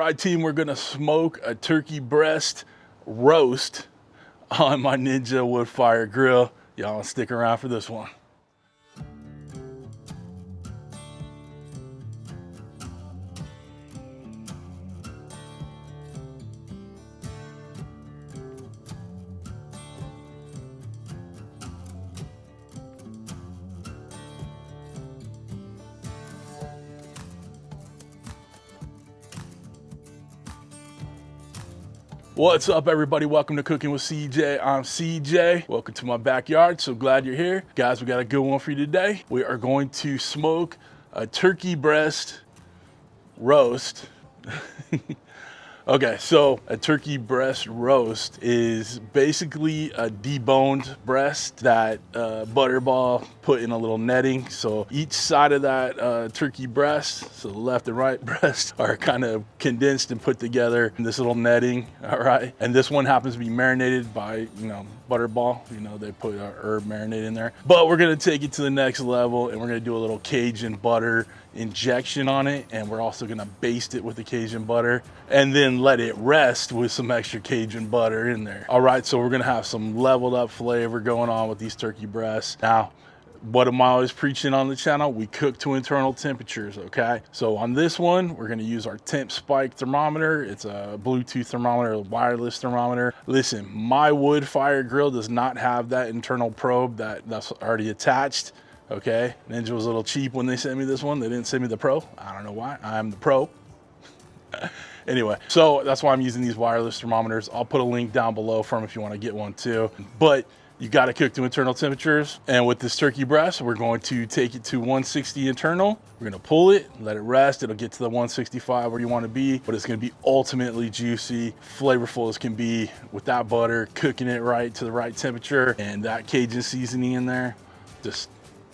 right, team, we're gonna smoke a turkey breast roast on my Ninja Woodfire Grill. Y'all stick around for this one. What's up, everybody? Welcome to Cooking with CJ. I'm CJ. Welcome to my backyard. So glad you're here. Guys, we got a good one for you today. We are going to smoke a turkey breast roast. Okay, so a turkey breast roast is basically a deboned breast that Butterball put in a little netting. So each side of that turkey breast, so the left and right breast, are kind of condensed and put together in this little netting, all right? And this one happens to be marinated by, Butterball. They put a herb marinade in there. But we're gonna take it to the next level and we're gonna do a little Cajun butter injection on it, and we're also gonna baste it with the Cajun butter and then let it rest with some extra Cajun butter in there. All right, so we're gonna have some leveled up flavor going on with these turkey breasts. Now, what am I always preaching on the channel? We cook to internal temperatures, okay? So on this one, we're gonna use our temp spike thermometer. It's a Bluetooth thermometer, a wireless thermometer. Listen, my wood fire grill does not have that internal probe that's already attached. Okay, Ninja was a little cheap when they sent me this one. They didn't send me the Pro. I don't know why. I'm the Pro. Anyway, so that's why I'm using these wireless thermometers. I'll put a link down below for them if you want to get one too. But you got to cook to internal temperatures. And with this turkey breast, we're going to take it to 160 internal. We're going to pull it, let it rest. It'll get to the 165 where you want to be, but it's going to be ultimately juicy, flavorful as can be with that butter, cooking it right to the right temperature, and that Cajun seasoning in there. It's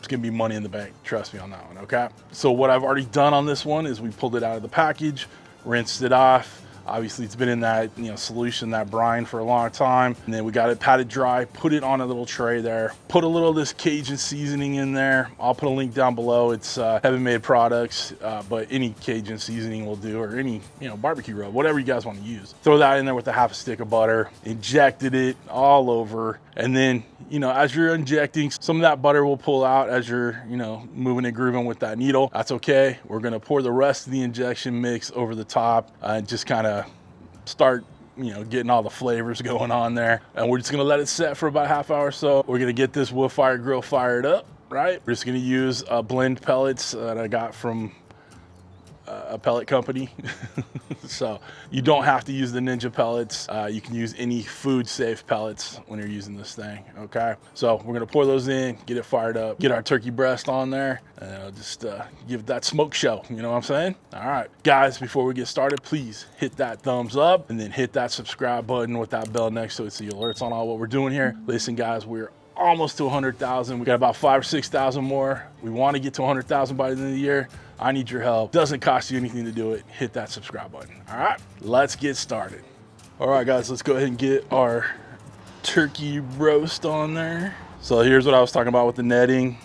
gonna be money in the bank, trust me on that one, okay? So what I've already done on this one is we pulled it out of the package, rinsed it off. Obviously it's been in that solution, that brine, for a long time. And then we got it patted dry, put it on a little tray there, put a little of this Cajun seasoning in there. I'll put a link down below. It's Heaven Made Products, but any Cajun seasoning will do, or any barbecue rub, whatever you guys want to use. Throw that in there with a half a stick of butter, injected it all over. And then, as you're injecting, some of that butter will pull out as you're, moving and grooving with that needle. That's okay. We're gonna pour the rest of the injection mix over the top and just kind of start, getting all the flavors going on there. And we're just gonna let it set for about half hour or so. We're gonna get this wood fire grill fired up, right? We're just gonna use blend pellets that I got from a pellet company. So you don't have to use the Ninja pellets. You can use any food safe pellets when you're using this thing, okay? So we're gonna pour those in, get it fired up, get our turkey breast on there, and I'll just give it that smoke show, you know what I'm saying? All right, guys, before we get started, please hit that thumbs up and then hit that subscribe button with that bell next to it so you alerts on all what we're doing here. Listen, guys, we're almost to 100,000. We got about 5,000 or 6,000 more. We want to get to 100,000 by the end of the year. I need your help. Doesn't cost you anything to do it. Hit that subscribe button. All right, let's get started. All right, guys, let's go ahead and get our turkey roast on there. So here's what I was talking about with the netting.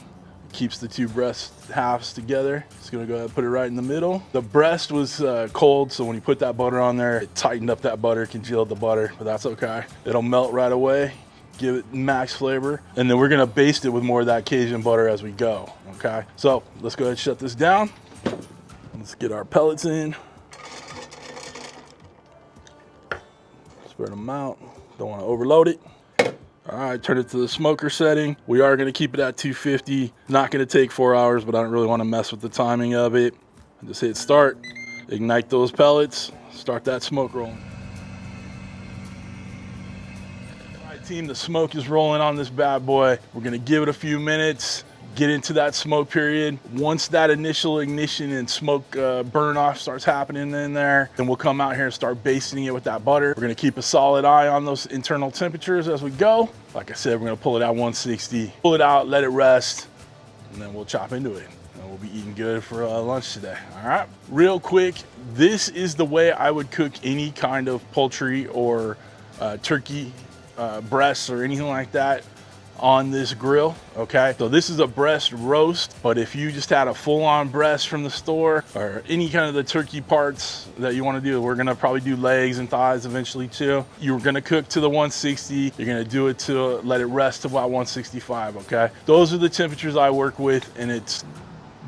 It keeps the two breast halves together. Just gonna go ahead and put it right in the middle. The breast was cold, so when you put that butter on there, it tightened up that butter, congealed the butter, but that's okay. It'll melt right away. Give it max flavor, and then we're gonna baste it with more of that Cajun butter as we go, okay? So let's go ahead and shut this down. Let's get our pellets in. Spread them out, don't wanna overload it. All right, turn it to the smoker setting. We are gonna keep it at 250. Not gonna take 4 hours, but I don't really wanna mess with the timing of it. Just hit start, ignite those pellets, start that smoke rolling. Team, the smoke is rolling on this bad boy. We're gonna give it a few minutes, get into that smoke period. Once that initial ignition and smoke burn off starts happening in there, then we'll come out here and start basting it with that butter. We're gonna keep a solid eye on those internal temperatures as we go. Like I said, we're gonna pull it at 160, pull it out, let it rest, and then we'll chop into it. And we'll be eating good for lunch today, all right? Real quick, this is the way I would cook any kind of poultry or turkey breasts or anything like that. on this grill, okay? So this is a breast roast, but if you just had a full-on breast from the store or any kind of the turkey parts that you want to do, we're gonna probably do legs and thighs eventually too. You're gonna cook to the 160, you're gonna do it to let it rest to about 165, okay? Those are the temperatures I work with, and it's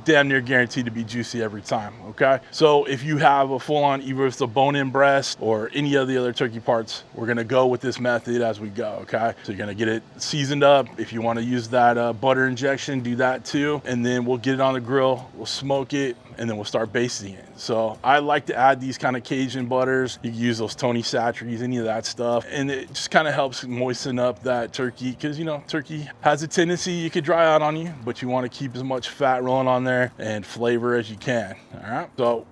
damn near guaranteed to be juicy every time, okay? So if you have a full-on, either it's a bone-in breast or any of the other turkey parts, we're gonna go with this method as we go, okay? So you're gonna get it seasoned up. If you wanna use that butter injection, do that too. And then we'll get it on the grill, we'll smoke it, and then we'll start basting it. So I like to add these kind of Cajun butters. You can use those Tony Chachere's, any of that stuff. And it just kind of helps moisten up that turkey, because you know, turkey has a tendency, you could dry out on you, but you want to keep as much fat rolling on there and flavor as you can, all right? So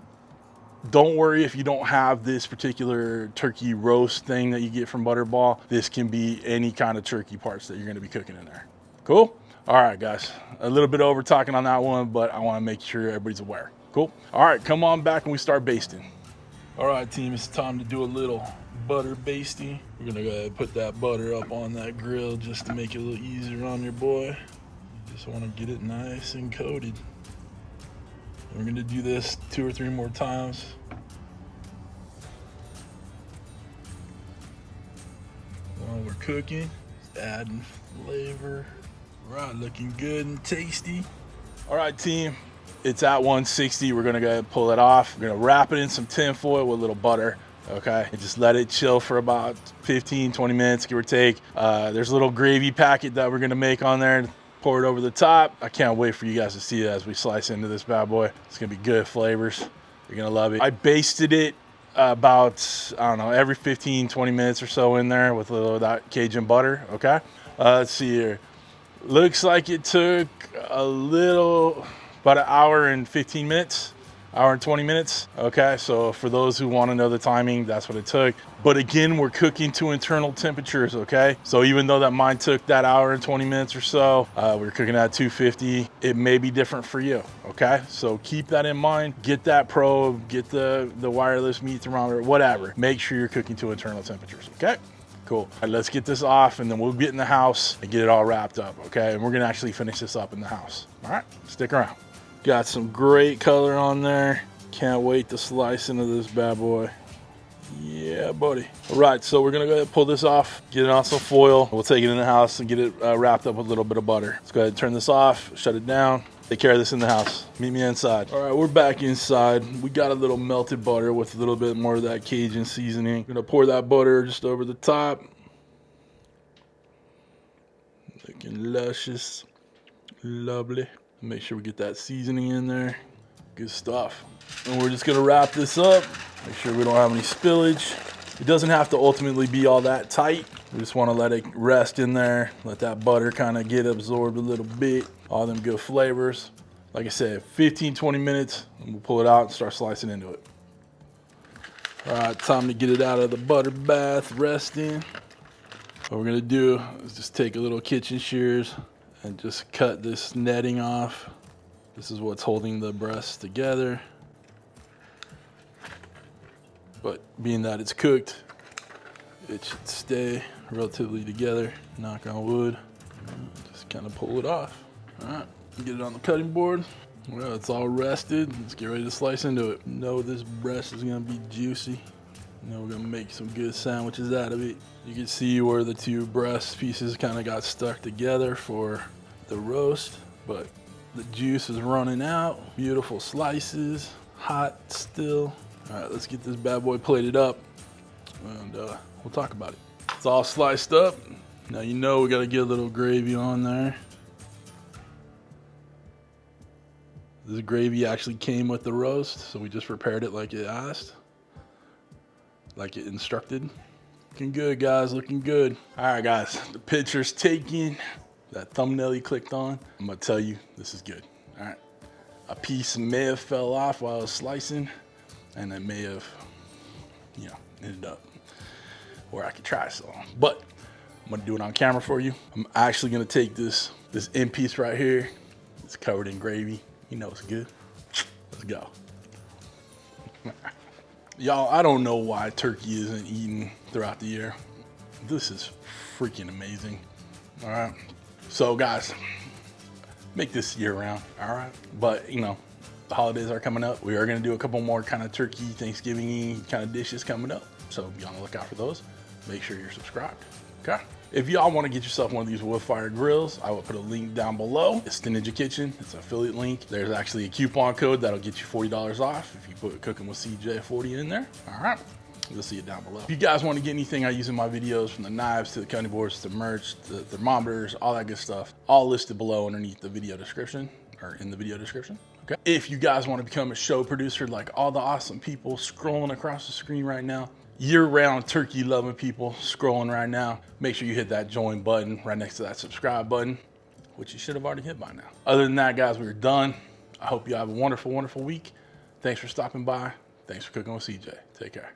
don't worry if you don't have this particular turkey roast thing that you get from Butterball. This can be any kind of turkey parts that you're gonna be cooking in there. Cool? All right, guys, a little bit over talking on that one, but I wanna make sure everybody's aware. Cool? All right, come on back and we start basting. All right, team, it's time to do a little butter basting. We're gonna go ahead and put that butter up on that grill just to make it a little easier on your boy. You just wanna get it nice and coated. And we're gonna do this 2 or 3 more times. While we're cooking, just adding flavor. All right, looking good and tasty. All right, team. It's at 160. We're gonna go ahead and pull it off. We're gonna wrap it in some tin foil with a little butter, okay? And just let it chill for about 15, 20 minutes, give or take. There's a little gravy packet that we're gonna make on there. Pour it over the top. I can't wait for you guys to see it as we slice into this bad boy. It's gonna be good flavors. You're gonna love it. I basted it about, I don't know, every 15, 20 minutes or so in there with a little of that Cajun butter, okay? Let's see here. Looks like it took about an hour and 15 minutes, hour and 20 minutes. Okay, so for those who want to know the timing, that's what it took. But again, we're cooking to internal temperatures, okay? So even though that mine took that hour and 20 minutes or so, we're cooking at 250, it may be different for you, okay? So keep that in mind. Get that probe, get the wireless meat thermometer, whatever. Make sure you're cooking to internal temperatures, okay? Cool. All right, let's get this off and then we'll get in the house and get it all wrapped up, okay? And we're gonna actually finish this up in the house. All right, stick around. Got some great color on there. Can't wait to slice into this bad boy. Yeah, buddy. All right, so we're gonna go ahead and pull this off, get it on some foil. We'll take it in the house and get it wrapped up with a little bit of butter. Let's go ahead and turn this off, shut it down. Take care of this in the house. Meet me inside. All right, we're back inside. We got a little melted butter with a little bit more of that Cajun seasoning. Gonna pour that butter just over the top. Looking luscious, lovely. Make sure we get that seasoning in there. Good stuff. And we're just gonna wrap this up. Make sure we don't have any spillage. It doesn't have to ultimately be all that tight. We just wanna let it rest in there. Let that butter kind of get absorbed a little bit. All them good flavors. Like I said, 15, 20 minutes, and we'll pull it out and start slicing into it. All right, time to get it out of the butter bath, resting. What we're gonna do is just take a little kitchen shears and just cut this netting off. This is what's holding the breast together. But being that it's cooked, it should stay relatively together, knock on wood. Just kind of pull it off. All right, get it on the cutting board. Well, it's all rested. Let's get ready to slice into it. Know this breast is gonna be juicy. We're gonna make some good sandwiches out of it. You can see where the 2 breast pieces kind of got stuck together for the roast, but the juice is running out. Beautiful slices, hot still. All right, let's get this bad boy plated up and we'll talk about it. It's all sliced up. Now you know we gotta get a little gravy on there. This gravy actually came with the roast, so we just prepared it like it asked, like it instructed. Looking good, guys, looking good. All right, guys, the picture's taken. That thumbnail you clicked on, I'm gonna tell you, this is good, all right? A piece may have fell off while I was slicing, and it may have, you know, ended up where I could try so. But I'm gonna do it on camera for you. I'm actually gonna take this end piece right here. It's covered in gravy. You know it's good. Let's go. Y'all, I don't know why turkey isn't eaten throughout the year. This is freaking amazing. All right. So guys, make this year round, all right? But you know, the holidays are coming up. We are gonna do a couple more kind of turkey, Thanksgiving-y kind of dishes coming up. So be on the lookout for those. Make sure you're subscribed, okay? If y'all wanna get yourself one of these Woodfire grills, I will put a link down below. It's the Ninja Kitchen, it's an affiliate link. There's actually a coupon code that'll get you $40 off if you put Cooking with CJ 40 in there, all right? You'll see it down below. If you guys want to get anything I use in my videos, from the knives to the cutting boards to merch, the thermometers, all that good stuff, all listed below underneath the video description, or in the video description, okay? If you guys want to become a show producer like all the awesome people scrolling across the screen right now, year-round turkey-loving people scrolling right now, make sure you hit that join button right next to that subscribe button, which you should have already hit by now. Other than that, guys, we're done. I hope you have a wonderful, wonderful week. Thanks for stopping by. Thanks for cooking with CJ. Take care.